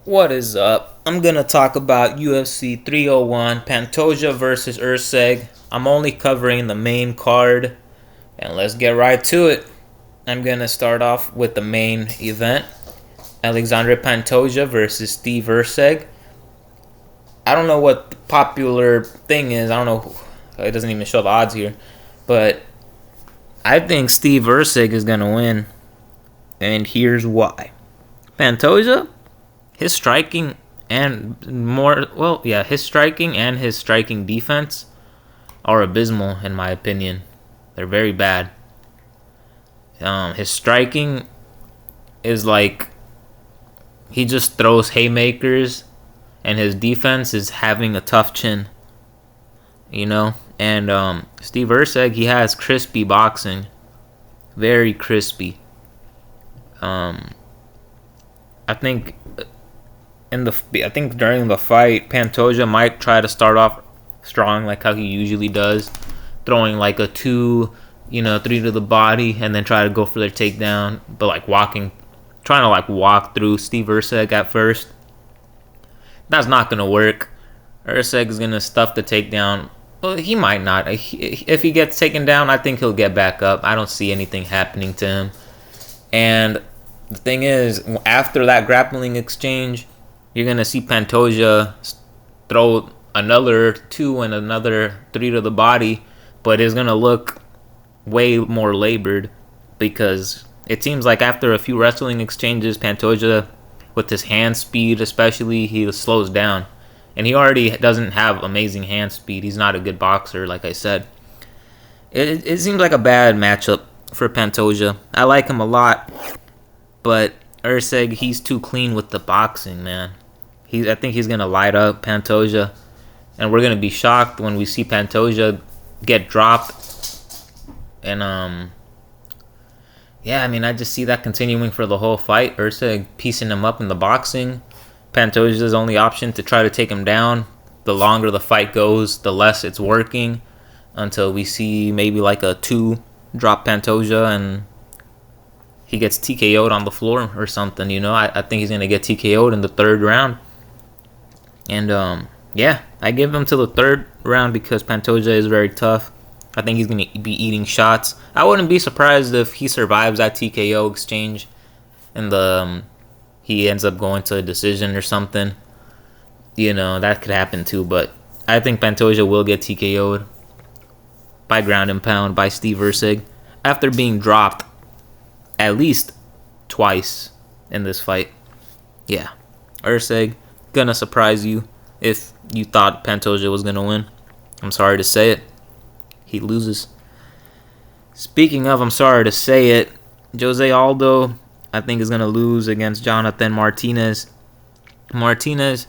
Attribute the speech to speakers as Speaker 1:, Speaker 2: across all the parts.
Speaker 1: What is up? I'm gonna talk about UFC 301 Pantoja versus Urseg. I'm only covering the main card, and let's get right to it. I'm gonna start off with the main event: Alexandre Pantoja versus Steve Urseg. I don't know what the popular thing is. I don't know. It doesn't even show the odds here, but I think Steve Urseg is gonna win, and here's why. Pantoja, his striking his striking and his striking defense are abysmal in my opinion. They're very bad. His striking is like he just throws haymakers, and his defense is having a tough chin, you know. And Steve Urseg, he has crispy boxing, very crispy. I think I think during the fight, Pantoja might try to start off strong like how he usually does, throwing like a two, three to the body, and then try to go for their takedown, but trying to like walk through Steve Urseg at first. That's not gonna work. Urseg is gonna stuff the takedown. Well, he might not. If he gets taken down, I think he'll get back up. I don't see anything happening to him. And the thing is, after that grappling exchange, you're going to see Pantoja throw another two and another three to the body, but it's going to look way more labored because it seems like after a few wrestling exchanges, Pantoja, with his hand speed especially, he slows down. And he already doesn't have amazing hand speed. He's not a good boxer, like I said. It seems like a bad matchup for Pantoja. I like him a lot, but Urseg, he's too clean with the boxing, man. I think he's gonna light up Pantoja, and we're gonna be shocked when we see Pantoja get dropped. And I just see that continuing for the whole fight. Urseg piecing him up in the boxing. Pantoja's only option to try to take him down. The longer the fight goes, the less it's working, until we see maybe like a 2 drop Pantoja and he gets TKO'd on the floor or something, I think he's going to get TKO'd in the 3rd round. And, I give him to the 3rd round because Pantoja is very tough. I think he's going to be eating shots. I wouldn't be surprised if he survives that TKO exchange and he ends up going to a decision or something. That could happen too. But I think Pantoja will get TKO'd by ground and pound by Steve Urseg after being dropped at least twice in this fight. Yeah. Urseg gonna surprise you if you thought Pantoja was gonna win. I'm sorry to say it. He loses. Speaking of, I'm sorry to say it, Jose Aldo, I think, is gonna lose against Jonathan Martinez. Martinez,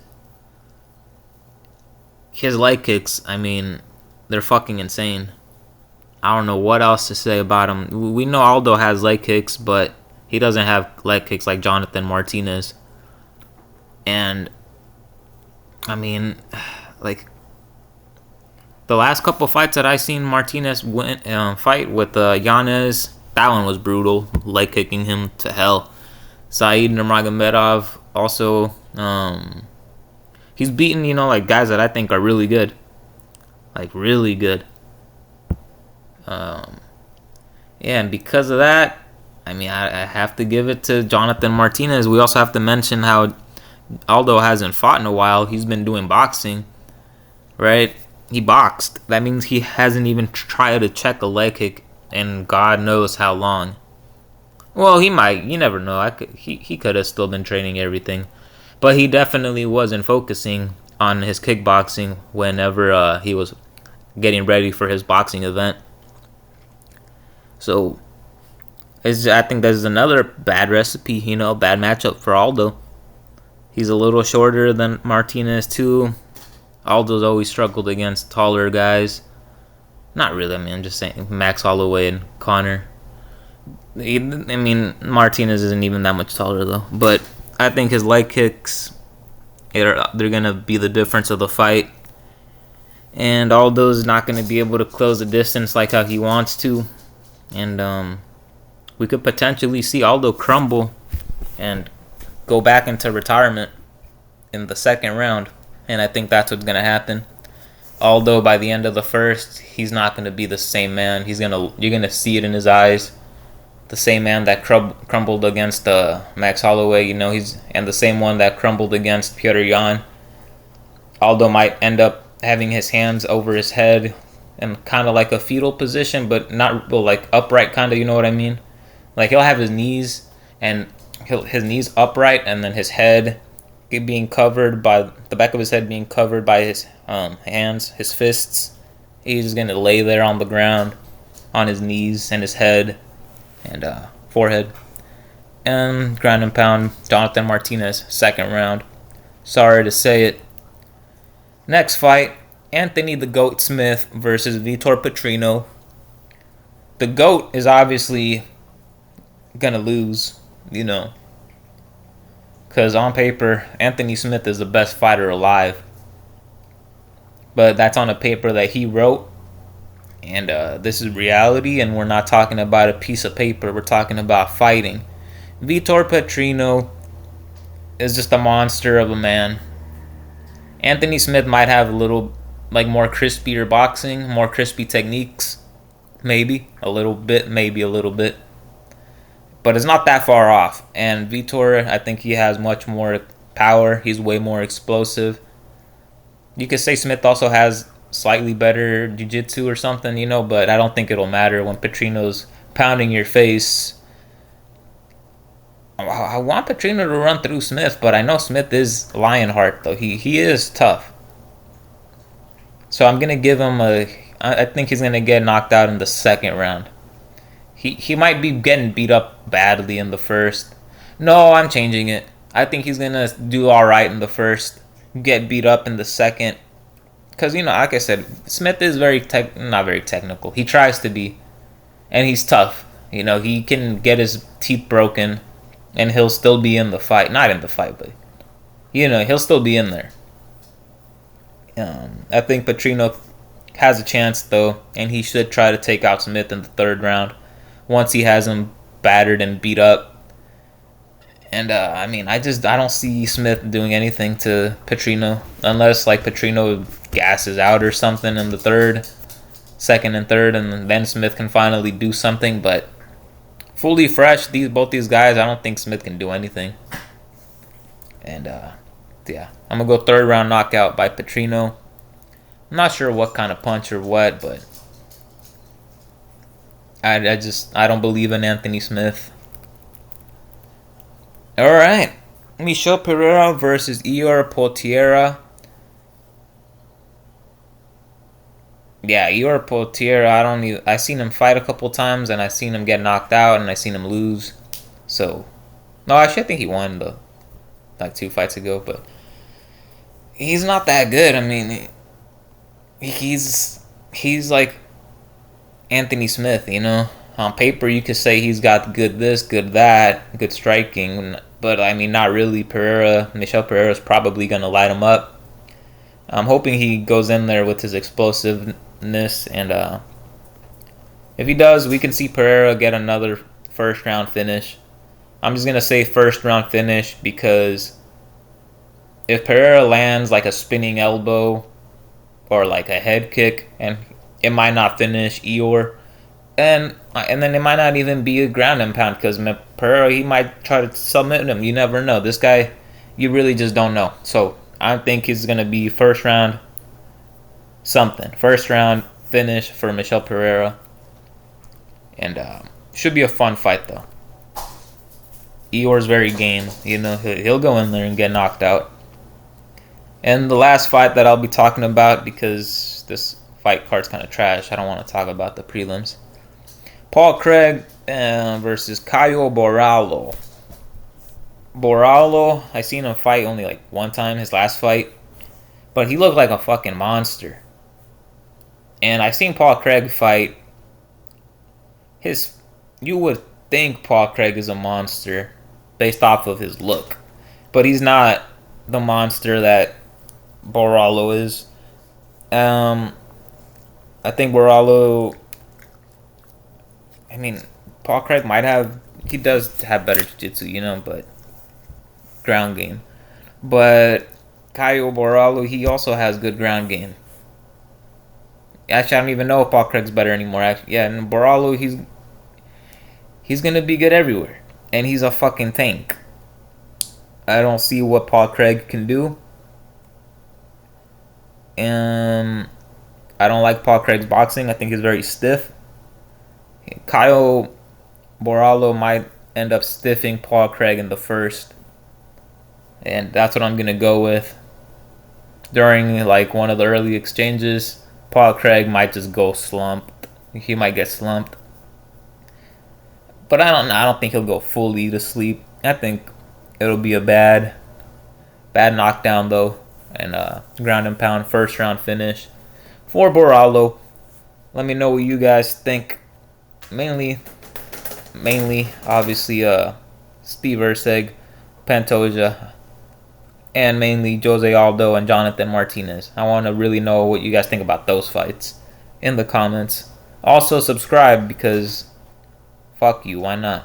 Speaker 1: his leg kicks, they're fucking insane. I don't know what else to say about him. We know Aldo has leg kicks, but he doesn't have leg kicks like Jonathan Martinez. And, like, the last couple fights that I seen Martinez fight with Yanez, that one was brutal, leg kicking him to hell. Said Nurmagomedov also, he's beaten, like guys that I think are really good. Like, really good. And because of that, I have to give it to Jonathan Martinez. We also have to mention how Aldo hasn't fought in a while. He's been doing boxing, right? He boxed. That means he hasn't even tried to check a leg kick in God knows how long. Well, he might. You never know. He could have still been training everything. But he definitely wasn't focusing on his kickboxing whenever he was getting ready for his boxing event. So, I think there's another bad recipe, bad matchup for Aldo. He's a little shorter than Martinez, too. Aldo's always struggled against taller guys. Not really, I'm just saying Max Holloway and Conor. Martinez isn't even that much taller, though. But I think his leg kicks, they're going to be the difference of the fight. And Aldo's not going to be able to close the distance like how he wants to. And we could potentially see Aldo crumble and go back into retirement. in the second round, and I think that's what's gonna happen. Although by the end of the first, he's not gonna be the same man. You're gonna see it in his eyes. The same man that crumbled against Max Holloway, and the same one that crumbled against Petr Yan. Aldo might end up having his hands over his head in kind of like a fetal position, but not like upright, kind of. You know what I mean? Like he'll have his knees upright, and then his head being covered by the back of his head being covered by his hands, his fists. He's just gonna lay there on the ground, on his knees and his head and forehead. And ground and pound, Jonathan Martinez, second round. Sorry to say it. Next fight, Anthony the Goat Smith versus Vitor Petrino. The Goat is obviously gonna lose, because on paper, Anthony Smith is the best fighter alive. But that's on a paper that he wrote. And this is reality, and we're not talking about a piece of paper. We're talking about fighting. Vitor Petrino is just a monster of a man. Anthony Smith might have a little, more crispier boxing, more crispy techniques. Maybe a little bit. But it's not that far off. And Vitor, I think he has much more power. He's way more explosive. You could say Smith also has slightly better jiu-jitsu or something, but I don't think it'll matter when Petrino's pounding your face. I want Petrino to run through Smith, but I know Smith is Lionheart, though. He is tough. So I'm going to give him I think he's going to get knocked out in the second round. He might be getting beat up badly in the first. No, I'm changing it. I think he's going to do all right in the first, get beat up in the second. Because, like I said, Smith is not very technical. He tries to be. And he's tough. He can get his teeth broken and he'll still be in the fight. Not in the fight, but, he'll still be in there. I think Petrino has a chance, though, and he should try to take out Smith in the third round once he has him battered and beat up. And, I don't see Smith doing anything to Petrino unless, Petrino gasses out or something in the second and third, and then Smith can finally do something. But fully fresh, both these guys, I don't think Smith can do anything. And, yeah, I'm going to go third round knockout by Petrino. I'm not sure what kind of punch or what, but I don't believe in Anthony Smith. All right, Michel Pereira versus Ior Potieria. Yeah, Ior Potieria, I seen him fight a couple times, and I seen him get knocked out, and I seen him lose. So, no, actually, I think he won, though, 2 fights ago, but he's not that good. He's like Anthony Smith, On paper, you could say he's got good this, good that, good striking, but, not really. Michel Pereira is probably going to light him up. I'm hoping he goes in there with his explosiveness, and if he does, we can see Pereira get another first-round finish. I'm just going to say first-round finish because if Pereira lands a spinning elbow or a head kick, and it might not finish Ior, and then it might not even be a ground and pound because Pereira, he might try to submit him. You never know. This guy, you really just don't know. So I think it's going to be first round finish for Michel Pereira. And should be a fun fight, though. Ior's very game. He'll go in there and get knocked out. And the last fight that I'll be talking about, because this fight card's kind of trash, I don't want to talk about the prelims. Paul Craig versus Caio Borralho. Borralho, I seen him fight only one time, his last fight, but he looked like a fucking monster. And I've seen Paul Craig fight. You would think Paul Craig is a monster based off of his look, but he's not the monster that Borralho is. I think Borralho, Paul Craig does have better jiu-jitsu, but ground game. But Caio Borralho, he also has good ground game. Actually, I don't even know if Paul Craig's better anymore. Actually, yeah, and Borralho, he's gonna be good everywhere, and he's a fucking tank. I don't see what Paul Craig can do. I don't like Paul Craig's boxing. I think he's very stiff. Caio Borralho might end up stiffing Paul Craig in the first, and that's what I'm gonna go with. During like one of the early exchanges, Paul Craig might just go slumped. He might get slumped, but I don't think he'll go fully to sleep. I think it'll be a bad knockdown though, and ground and pound first round finish for Borralho. Let me know what you guys think. Mainly, obviously, Steve Erceg, Pantoja, and mainly Jose Aldo and Jonathan Martinez. I want to really know what you guys think about those fights in the comments. Also, subscribe because fuck you, why not?